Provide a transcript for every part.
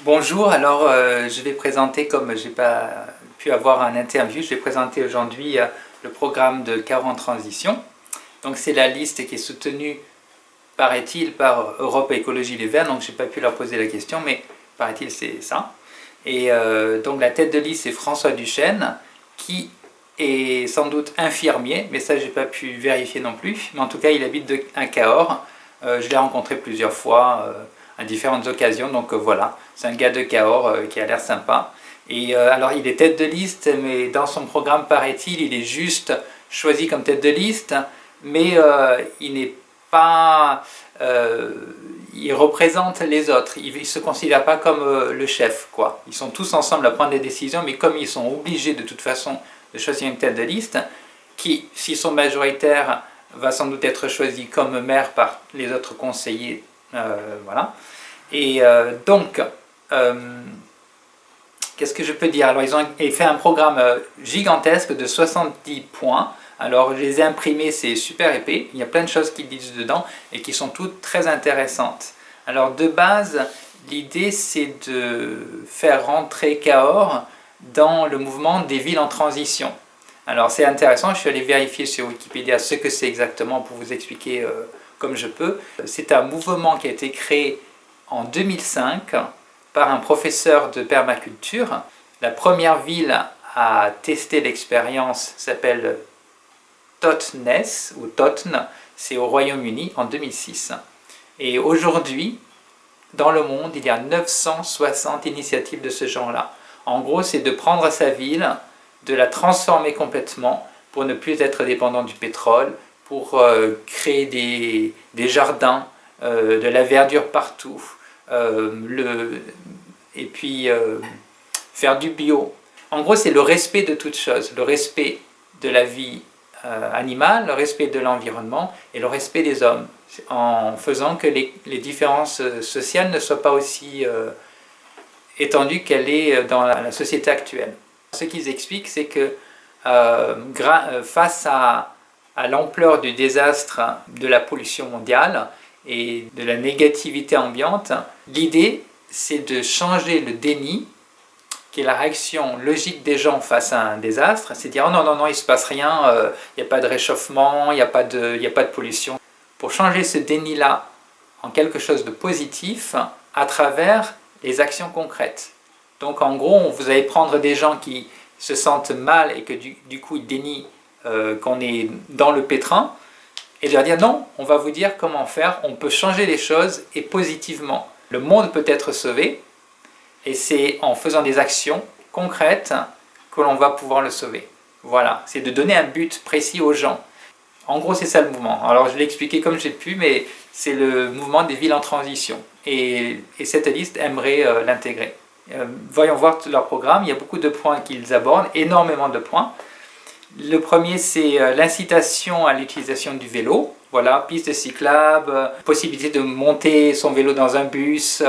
Bonjour, alors je vais présenter, comme j'ai pas pu avoir un interview, je vais présenter aujourd'hui le programme de Cahors en transition. Donc c'est la liste qui est soutenue, paraît-il, par Europe Écologie Les Verts, donc j'ai pas pu leur poser la question, mais paraît-il c'est ça. Et donc la tête de liste c'est François Duchesne, qui est sans doute infirmier, mais ça j'ai pas pu vérifier non plus, mais en tout cas il habite à Cahors. Je l'ai rencontré plusieurs fois à différentes occasions, donc voilà, c'est un gars de Cahors qui a l'air sympa. Et alors il est tête de liste, mais dans son programme paraît-il, il est juste choisi comme tête de liste, mais il n'est pas... il représente les autres, il ne se considère pas comme le chef, quoi. Ils sont tous ensemble à prendre des décisions, mais comme ils sont obligés de toute façon de choisir une tête de liste, qui, s'ils sont majoritaires, va sans doute être choisi comme maire par les autres conseillers, voilà. Et donc, qu'est-ce que je peux dire? Alors, ils ont fait un programme gigantesque de 70 points. Alors, je les ai imprimés, c'est super épais. Il y a plein de choses qu'ils disent dedans et qui sont toutes très intéressantes. Alors, de base, l'idée, c'est de faire rentrer Cahors dans le mouvement des villes en transition. Alors, c'est intéressant, je suis allé vérifier sur Wikipédia ce que c'est exactement pour vous expliquer comme je peux. C'est un mouvement qui a été créé en 2005 par un professeur de permaculture. La première ville à tester l'expérience s'appelle Totnes, ou Totnes, c'est au Royaume-Uni en 2006. Et aujourd'hui, dans le monde, il y a 960 initiatives de ce genre-là. En gros, c'est de prendre sa ville, de la transformer complètement pour ne plus être dépendant du pétrole, pour créer des jardins, de la verdure partout, et puis faire du bio. En gros, c'est le respect de toutes choses, le respect de la vie animale, le respect de l'environnement et le respect des hommes, en faisant que les différences sociales ne soient pas aussi étendues qu'elle est dans la société actuelle. Ce qu'ils expliquent, c'est que face à l'ampleur du désastre de la pollution mondiale et de la négativité ambiante, l'idée c'est de changer le déni, qui est la réaction logique des gens face à un désastre, c'est dire oh non, non, non, il ne se passe rien, il n'y a pas de réchauffement, il n'y a pas de pollution. Pour changer ce déni-là en quelque chose de positif à travers les actions concrètes. Donc en gros, vous allez prendre des gens qui se sentent mal et que du coup ils dénient qu'on est dans le pétrin, et leur dire non, on va vous dire comment faire, on peut changer les choses et positivement. Le monde peut être sauvé, et c'est en faisant des actions concrètes que l'on va pouvoir le sauver. Voilà, c'est de donner un but précis aux gens. En gros, c'est ça le mouvement. Alors, je l'ai expliqué comme j'ai pu, mais c'est le mouvement des villes en transition. Et cette liste aimerait l'intégrer. Voyons voir leur programme. Il y a beaucoup de points qu'ils abordent, énormément de points. Le premier, c'est l'incitation à l'utilisation du vélo. Voilà, piste cyclable, possibilité de monter son vélo dans un bus,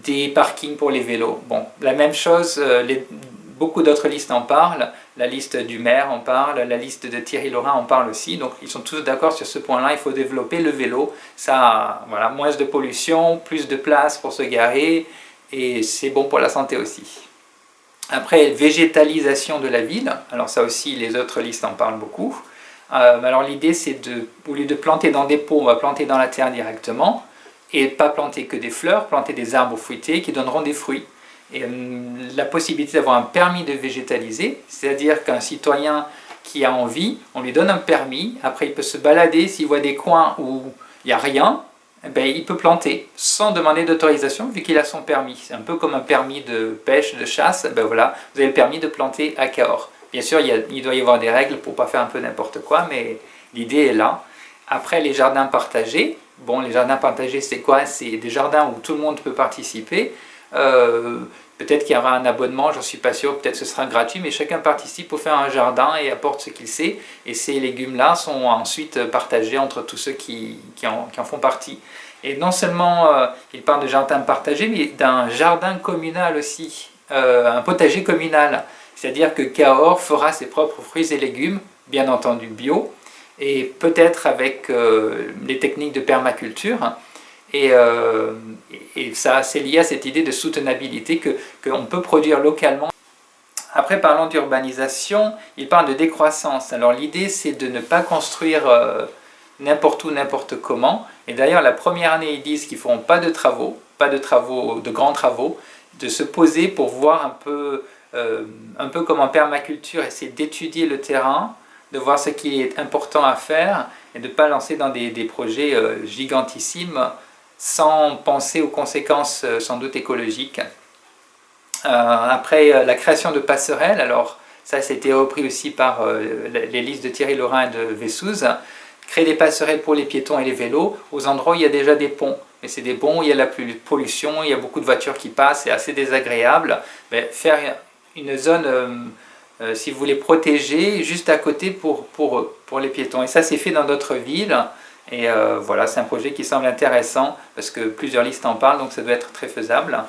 des parkings pour les vélos. Bon, la même chose, beaucoup d'autres listes en parlent. La liste du maire en parle, la liste de Thierry Laurent en parle aussi. Donc ils sont tous d'accord sur ce point-là, il faut développer le vélo. Ça, voilà, moins de pollution, plus de place pour se garer, et c'est bon pour la santé aussi. Après, végétalisation de la ville, alors ça aussi les autres listes en parlent beaucoup. Alors l'idée c'est au lieu de planter dans des pots, on va planter dans la terre directement, et pas planter que des fleurs, planter des arbres fruités qui donneront des fruits. Et la possibilité d'avoir un permis de végétaliser, c'est-à-dire qu'un citoyen qui a envie, on lui donne un permis, après il peut se balader, s'il voit des coins où il n'y a rien, eh bien, il peut planter sans demander d'autorisation vu qu'il a son permis. C'est un peu comme un permis de pêche, de chasse, ben voilà, vous avez le permis de planter à Cahors. Bien sûr, il doit y avoir des règles pour ne pas faire un peu n'importe quoi, mais l'idée est là. Après, les jardins partagés. Bon, les jardins partagés, c'est quoi? C'est des jardins où tout le monde peut participer. Peut-être qu'il y aura un abonnement, j'en suis pas sûr, peut-être ce sera gratuit, mais chacun participe pour faire un jardin et apporte ce qu'il sait. Et ces légumes-là sont ensuite partagés entre tous ceux qui en font partie. Et non seulement il parle de jardin partagé, mais d'un jardin communal aussi, un potager communal. C'est-à-dire que Cahors fera ses propres fruits et légumes, bien entendu bio, et peut-être avec les techniques de permaculture, et ça, c'est lié à cette idée de soutenabilité qu'on peut produire localement. Après, parlons d'urbanisation, il parle de décroissance. Alors l'idée, c'est de ne pas construire n'importe où, n'importe comment. Et d'ailleurs, la première année, ils disent qu'ils ne feront pas de travaux, de grands travaux, de se poser pour voir un peu comme en permaculture, essayer d'étudier le terrain, de voir ce qui est important à faire et de ne pas lancer dans des projets gigantissimes sans penser aux conséquences sans doute écologiques. Après, la création de passerelles, alors ça c'était repris aussi par les listes de Thierry Laurin et de Vessouze, créer des passerelles pour les piétons et les vélos aux endroits où il y a déjà des ponts. Mais c'est des ponts où il y a la pollution, il y a beaucoup de voitures qui passent, c'est assez désagréable. Mais faire une zone, si vous voulez, protégée, juste à côté pour les piétons. Et ça c'est fait dans d'autres villes. Et voilà, c'est un projet qui semble intéressant parce que plusieurs listes en parlent, donc ça doit être très faisable.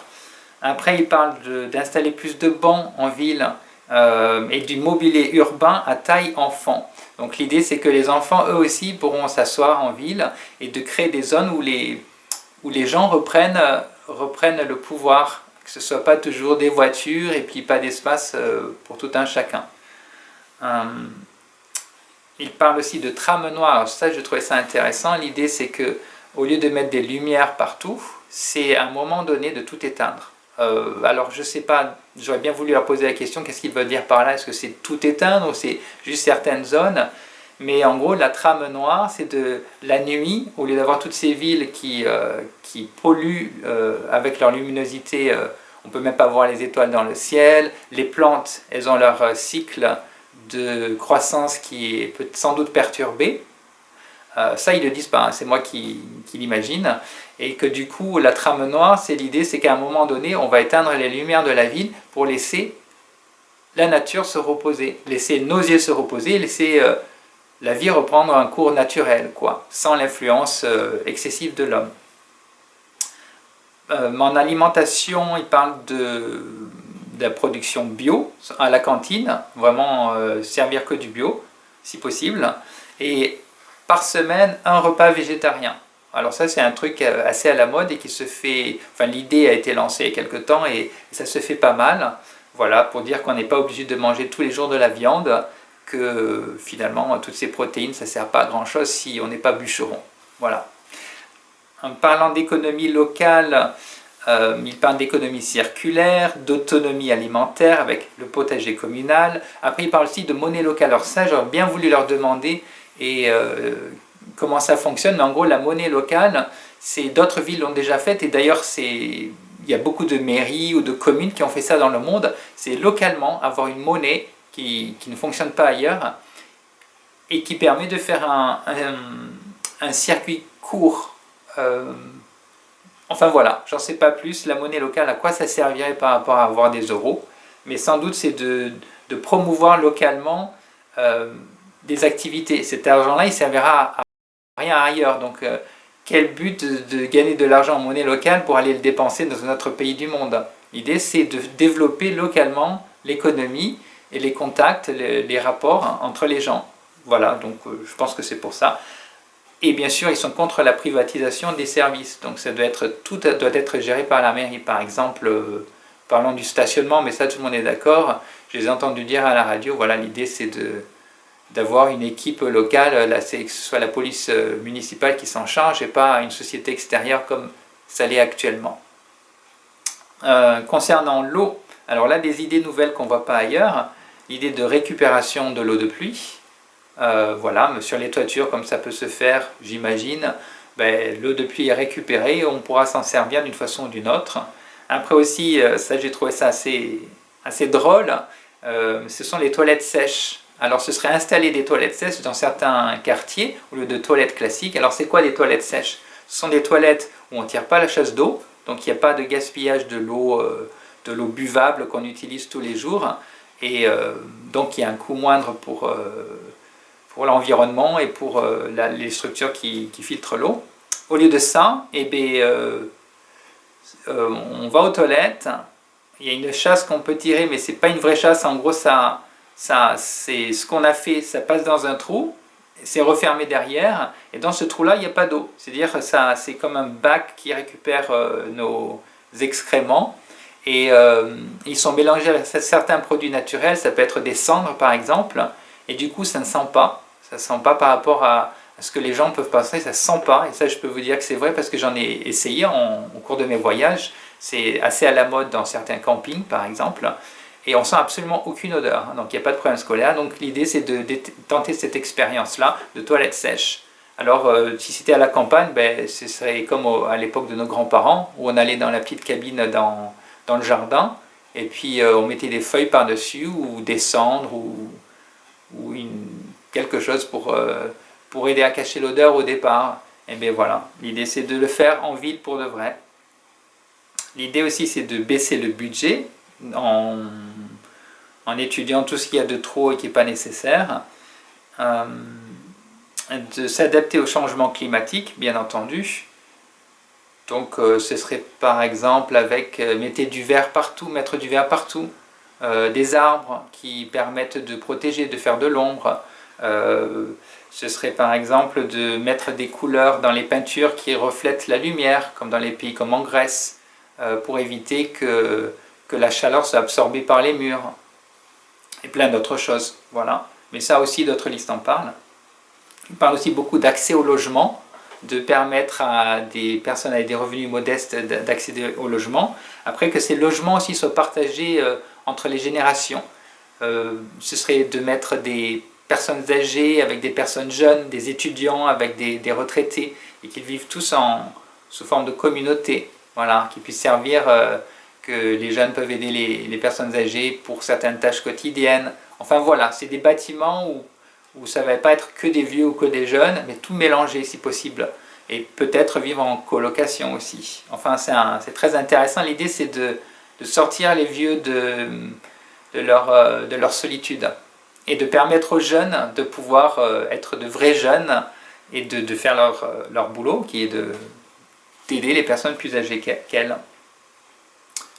Après, il parle d'installer plus de bancs en ville et du mobilier urbain à taille enfant. Donc l'idée, c'est que les enfants, eux aussi, pourront s'asseoir en ville et de créer des zones où les gens reprennent le pouvoir, que ce ne soit pas toujours des voitures et puis pas d'espace pour tout un chacun. Il parle aussi de tram noir. Alors ça, je trouvais ça intéressant. L'idée, c'est que au lieu de mettre des lumières partout, c'est à un moment donné de tout éteindre. Alors je ne sais pas, j'aurais bien voulu leur poser la question, qu'est-ce qu'il veut dire par là? Est-ce que c'est tout éteindre ou c'est juste certaines zones? Mais en gros, la trame noire, c'est de la nuit, au lieu d'avoir toutes ces villes qui polluent avec leur luminosité, on ne peut même pas voir les étoiles dans le ciel, les plantes, elles ont leur cycle de croissance qui est sans doute perturbé. Ça, ils ne le disent pas, hein, c'est moi qui l'imagine. Et que du coup, la trame noire, c'est l'idée, c'est qu'à un moment donné, on va éteindre les lumières de la ville pour laisser la nature se reposer, laisser nos yeux se reposer, laisser la vie reprendre un cours naturel, quoi, sans l'influence excessive de l'homme. En alimentation, il parle de la production bio à la cantine, vraiment servir que du bio, si possible, et par semaine, un repas végétarien. Alors ça, c'est un truc assez à la mode et qui se fait... Enfin, l'idée a été lancée il y a quelque temps et ça se fait pas mal. Voilà, pour dire qu'on n'est pas obligé de manger tous les jours de la viande, que finalement, toutes ces protéines, ça ne sert pas à grand-chose si on n'est pas bûcheron. Voilà. En parlant d'économie locale, il parle d'économie circulaire, d'autonomie alimentaire avec le potager communal. Après, il parle aussi de monnaie locale. Alors ça, j'aurais bien voulu leur demander comment ça fonctionne, mais en gros la monnaie locale, d'autres villes l'ont déjà faite et d'ailleurs il y a beaucoup de mairies ou de communes qui ont fait ça dans le monde, c'est localement avoir une monnaie qui ne fonctionne pas ailleurs et qui permet de faire un circuit court. Enfin voilà, j'en sais pas plus, la monnaie locale, à quoi ça servirait par rapport à avoir des euros, mais sans doute c'est de promouvoir localement des activités. Cet argent-là, il servira à rien ailleurs. Donc, quel but de gagner de l'argent en monnaie locale pour aller le dépenser dans un autre pays du monde? L'idée, c'est de développer localement l'économie et les contacts, les rapports entre les gens. Voilà, donc je pense que c'est pour ça. Et bien sûr, ils sont contre la privatisation des services. Donc, tout doit être géré par la mairie. Par exemple, parlons du stationnement, mais ça, tout le monde est d'accord. Je les ai entendus dire à la radio, voilà, l'idée, c'est d'avoir une équipe locale, là, que ce soit la police municipale qui s'en charge et pas une société extérieure comme ça l'est actuellement. Concernant l'eau, alors là des idées nouvelles qu'on ne voit pas ailleurs, l'idée de récupération de l'eau de pluie, voilà, sur les toitures comme ça peut se faire, j'imagine, l'eau de pluie est récupérée et on pourra s'en servir d'une façon ou d'une autre. Après aussi, ça j'ai trouvé ça assez drôle, ce sont les toilettes sèches. Alors ce serait installer des toilettes sèches dans certains quartiers au lieu de toilettes classiques. Alors c'est quoi des toilettes sèches? Ce sont des toilettes où on ne tire pas la chasse d'eau, donc il n'y a pas de gaspillage de l'eau buvable qu'on utilise tous les jours, et donc il y a un coût moindre pour l'environnement et pour les structures qui filtrent l'eau. Au lieu de ça, on va aux toilettes, il y a une chasse qu'on peut tirer, mais ce n'est pas une vraie chasse, en gros c'est ce qu'on a fait, ça passe dans un trou, c'est refermé derrière, et dans ce trou-là, il n'y a pas d'eau. C'est-à-dire que c'est comme un bac qui récupère nos excréments, et ils sont mélangés avec certains produits naturels, ça peut être des cendres par exemple, et du coup ça ne sent pas. Ça ne sent pas par rapport à ce que les gens peuvent penser, ça ne sent pas, et ça je peux vous dire que c'est vrai parce que j'en ai essayé au cours de mes voyages. C'est assez à la mode dans certains campings par exemple, et on sent absolument aucune odeur, donc il n'y a pas de problème scolaire. Donc l'idée c'est de tenter cette expérience-là de toilette sèche. Alors si c'était à la campagne, ce serait comme à l'époque de nos grands-parents, où on allait dans la petite cabine dans le jardin, et puis on mettait des feuilles par-dessus, ou des cendres, ou quelque chose pour aider à cacher l'odeur au départ. Et bien voilà, l'idée c'est de le faire en ville pour de vrai. L'idée aussi c'est de baisser le budget en étudiant tout ce qu'il y a de trop et qui n'est pas nécessaire, de s'adapter au changement climatique bien entendu. Donc ce serait par exemple avec mettre du verre partout, des arbres qui permettent de protéger, de faire de l'ombre. Ce serait par exemple de mettre des couleurs dans les peintures qui reflètent la lumière, comme dans les pays comme en Grèce, pour éviter que la chaleur soit absorbée par les murs. Et plein d'autres choses, voilà. Mais ça aussi, d'autres listes en parlent. Il parle aussi beaucoup d'accès au logement, de permettre à des personnes avec des revenus modestes d'accéder au logement. Après, que ces logements aussi soient partagés entre les générations. Ce serait de mettre des personnes âgées avec des personnes jeunes, des étudiants avec des retraités, et qu'ils vivent tous sous forme de communauté, voilà, qui puissent servir, que les jeunes peuvent aider les personnes âgées pour certaines tâches quotidiennes. Enfin voilà, c'est des bâtiments où ça ne va pas être que des vieux ou que des jeunes, mais tout mélanger si possible. Et peut-être vivre en colocation aussi. Enfin, c'est très intéressant. L'idée, c'est de sortir les vieux de leur solitude et de permettre aux jeunes de pouvoir être de vrais jeunes et de faire leur boulot, qui est d'aider les personnes plus âgées qu'elles.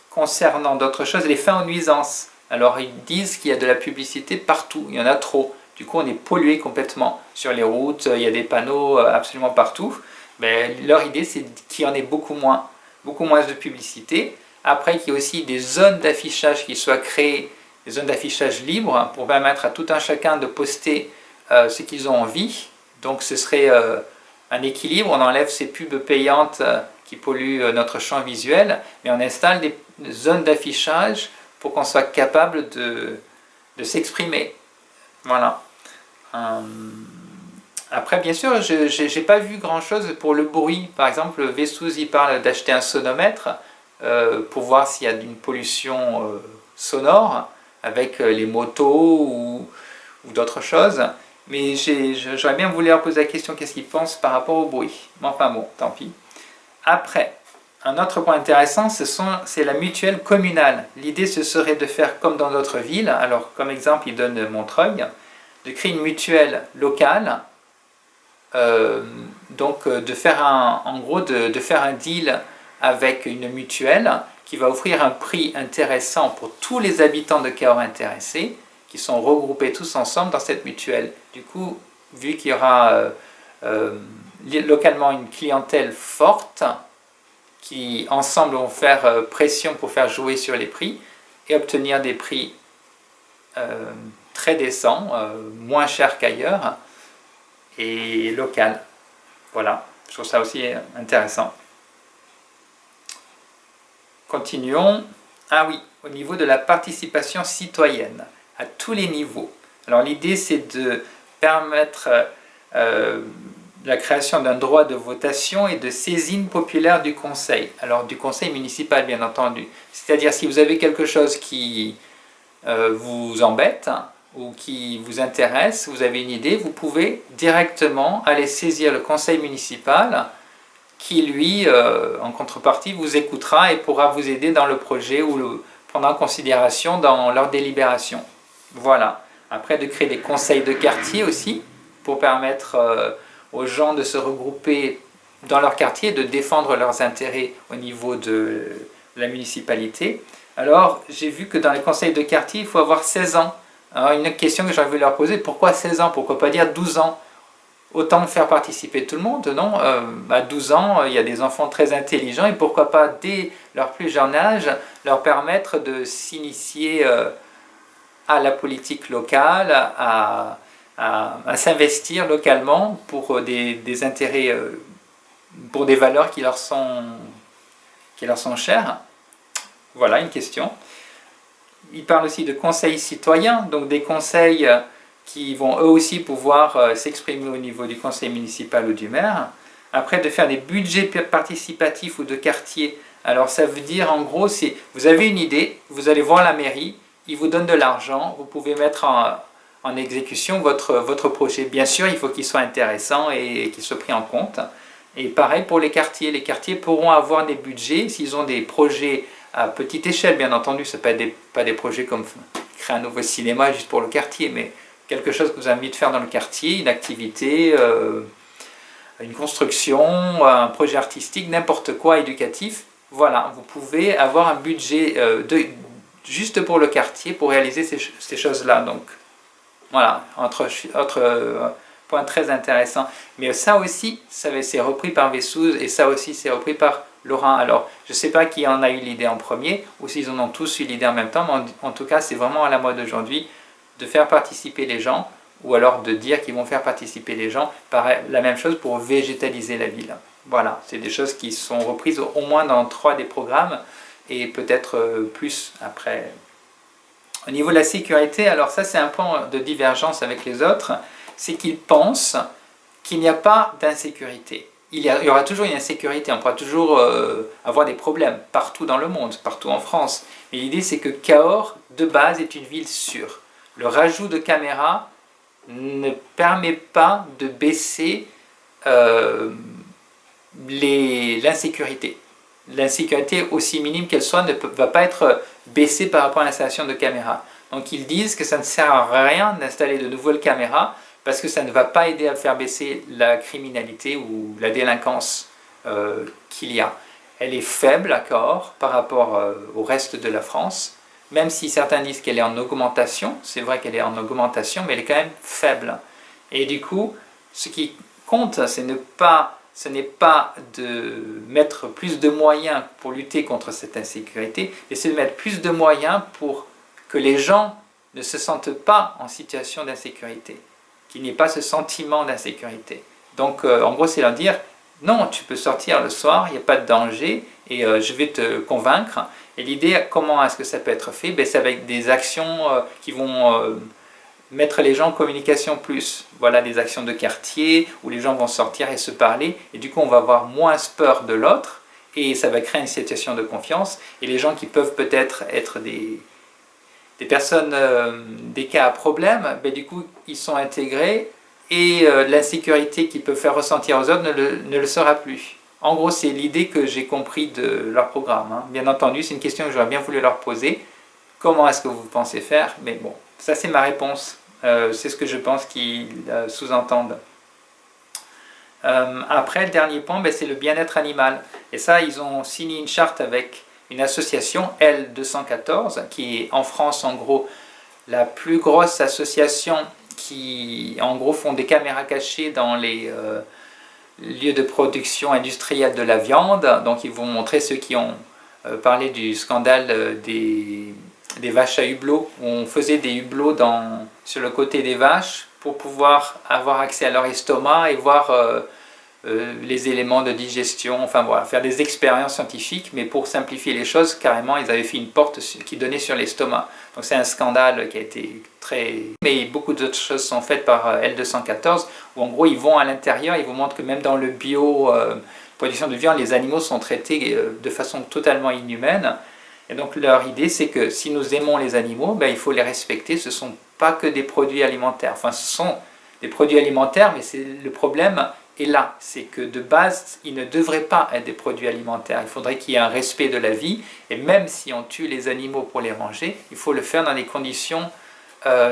Concernant d'autres choses, les fins aux nuisances. Alors, ils disent qu'il y a de la publicité partout, il y en a trop. Du coup, on est pollué complètement sur les routes, il y a des panneaux absolument partout. Mais leur idée, c'est qu'il y en ait beaucoup moins de publicité. Après, qu'il y ait aussi des zones d'affichage qui soient créées, des zones d'affichage libres, pour permettre à tout un chacun de poster ce qu'ils ont envie. Donc, ce serait un équilibre. On enlève ces pubs payantes qui polluent notre champ visuel, mais on installe des zones d'affichage pour qu'on soit capable de s'exprimer. Voilà. Après, bien sûr, je n'ai pas vu grand-chose pour le bruit. Par exemple, Vestouze, il parle d'acheter un sonomètre pour voir s'il y a une pollution sonore avec les motos ou d'autres choses. Mais j'aurais bien voulu leur poser la question, qu'est-ce qu'ils pensent par rapport au bruit. Mais enfin bon, tant pis. Après, un autre point intéressant, c'est la mutuelle communale. L'idée, ce serait de faire comme dans d'autres villes. Alors, comme exemple, il donne Montreuil, de créer une mutuelle locale, donc de faire de faire un deal avec une mutuelle qui va offrir un prix intéressant pour tous les habitants de Cahors intéressés, qui sont regroupés tous ensemble dans cette mutuelle. Du coup, vu qu'il y aura localement une clientèle forte, qui ensemble vont faire pression pour faire jouer sur les prix et obtenir des prix très décents, moins chers qu'ailleurs, et local. Voilà, je trouve ça aussi intéressant. Continuons. Ah oui, au niveau de la participation citoyenne, à tous les niveaux. Alors l'idée, c'est de permettre la création d'un droit de votation et de saisine populaire du conseil. Alors du conseil municipal, bien entendu. C'est-à-dire, si vous avez quelque chose qui vous embête ou qui vous intéresse, vous avez une idée, vous pouvez directement aller saisir le conseil municipal qui, lui, en contrepartie, vous écoutera et pourra vous aider dans le projet ou le prendre en considération dans leur délibération. Voilà. Après, de créer des conseils de quartier aussi, pour permettre aux gens de se regrouper dans leur quartier, de défendre leurs intérêts au niveau de la municipalité. Alors, j'ai vu que dans les conseils de quartier, il faut avoir 16 ans. Alors, une question que j'aurais voulu leur poser, pourquoi 16 ans? Pourquoi pas dire 12 ans? autant faire participer tout le monde, non? À 12 ans, il y a des enfants très intelligents et pourquoi pas, dès leur plus jeune âge, leur permettre de s'initier à la politique locale, à s'investir localement pour des intérêts, pour des valeurs qui leur sont chères. Voilà une question. Il parle aussi de conseils citoyens, donc des conseils qui vont eux aussi pouvoir s'exprimer au niveau du conseil municipal ou du maire. Après, de faire des budgets participatifs ou de quartier. Alors ça veut dire en gros, si vous avez une idée, vous allez voir la mairie, ils vous donnent de l'argent, vous pouvez mettre en exécution votre projet. Bien sûr, il faut qu'il soit intéressant et qu'il soit pris en compte. Et pareil pour les quartiers pourront avoir des budgets s'ils ont des projets à petite échelle, bien entendu. Ce ne sont pas des projets comme créer un nouveau cinéma juste pour le quartier, mais quelque chose que vous avez envie de faire dans le quartier, une activité, une construction, un projet artistique, n'importe quoi, éducatif. Voilà, vous pouvez avoir un budget juste pour le quartier pour réaliser ces choses-là. Donc voilà, autre point très intéressant. Mais ça aussi, c'est repris par Vessouze et ça aussi, c'est repris par Laurent. Alors, je ne sais pas qui en a eu l'idée en premier ou s'ils en ont tous eu l'idée en même temps, mais en tout cas, c'est vraiment à la mode aujourd'hui de faire participer les gens ou alors de dire qu'ils vont faire participer les gens. Pareil, la même chose pour végétaliser la ville. Voilà, c'est des choses qui sont reprises au moins dans 3 des programmes et peut-être plus après. Au niveau de la sécurité, alors ça c'est un point de divergence avec les autres, c'est qu'ils pensent qu'il n'y a pas d'insécurité. Il y aura toujours une insécurité, on pourra toujours avoir des problèmes partout dans le monde, partout en France. Mais l'idée c'est que Cahors, de base, est une ville sûre. Le rajout de caméras ne permet pas de baisser l'insécurité. L'insécurité, aussi minime qu'elle soit, ne va pas être baissée par rapport à l'installation de caméras. Donc ils disent que ça ne sert à rien d'installer de nouvelles caméras parce que ça ne va pas aider à faire baisser la criminalité ou la délinquance qu'il y a. Elle est faible à Cahors par rapport au reste de la France, même si certains disent qu'elle est en augmentation. C'est vrai qu'elle est en augmentation, mais elle est quand même faible. Et du coup, ce qui compte, ce n'est pas de mettre plus de moyens pour lutter contre cette insécurité, mais c'est de mettre plus de moyens pour que les gens ne se sentent pas en situation d'insécurité, qu'il n'y ait pas ce sentiment d'insécurité. Donc en gros c'est leur dire, non, tu peux sortir le soir, il n'y a pas de danger, et je vais te convaincre. Et l'idée, comment est-ce que ça peut être fait? C'est avec des actions qui vont mettre les gens en communication plus. Voilà, des actions de quartier où les gens vont sortir et se parler, et du coup on va avoir moins peur de l'autre, et ça va créer une situation de confiance, et les gens qui peuvent peut-être être des personnes, des cas à problème, du coup ils sont intégrés, et l'insécurité qu'ils peuvent faire ressentir aux autres ne le sera plus. En gros, c'est l'idée que j'ai compris de leur programme. Hein. Bien entendu, c'est une question que j'aurais bien voulu leur poser. Comment est-ce que vous pensez faire? Mais bon, ça c'est ma réponse. C'est ce que je pense qu'ils sous-entendent. Après, le dernier point, c'est le bien-être animal. Et ça, ils ont signé une charte avec une association, L214, qui est en France, en gros, la plus grosse association qui, en gros, font des caméras cachées dans les lieux de production industrielle de la viande. Donc, ils vont montrer ceux qui ont parlé du scandale des vaches à hublots, où on faisait des hublots sur le côté des vaches pour pouvoir avoir accès à leur estomac et voir les éléments de digestion, enfin voilà, faire des expériences scientifiques, mais pour simplifier les choses, carrément, ils avaient fait une porte qui donnait sur l'estomac. Donc c'est un scandale qui a été très... Mais beaucoup d'autres choses sont faites par L214, où en gros, ils vont à l'intérieur, ils vous montrent que même dans le bio, production de viande, les animaux sont traités de façon totalement inhumaine. Et donc leur idée, c'est que si nous aimons les animaux, il faut les respecter. Ce ne sont pas que des produits alimentaires. Enfin, ce sont des produits alimentaires, mais le problème est là. C'est que de base, ils ne devraient pas être des produits alimentaires. Il faudrait qu'il y ait un respect de la vie. Et même si on tue les animaux pour les manger, il faut le faire dans des conditions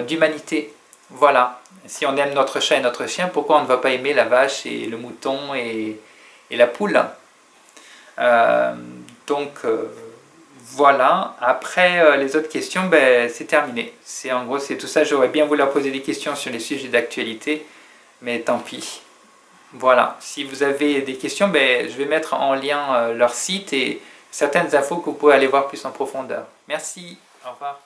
d'humanité. Voilà. Si on aime notre chat et notre chien, pourquoi on ne va pas aimer la vache et le mouton et la poule? Voilà, après les autres questions, c'est terminé. En gros, c'est tout ça. J'aurais bien voulu leur poser des questions sur les sujets d'actualité, mais tant pis. Voilà, si vous avez des questions, ben, je vais mettre en lien leur site et certaines infos que vous pouvez aller voir plus en profondeur. Merci, au revoir.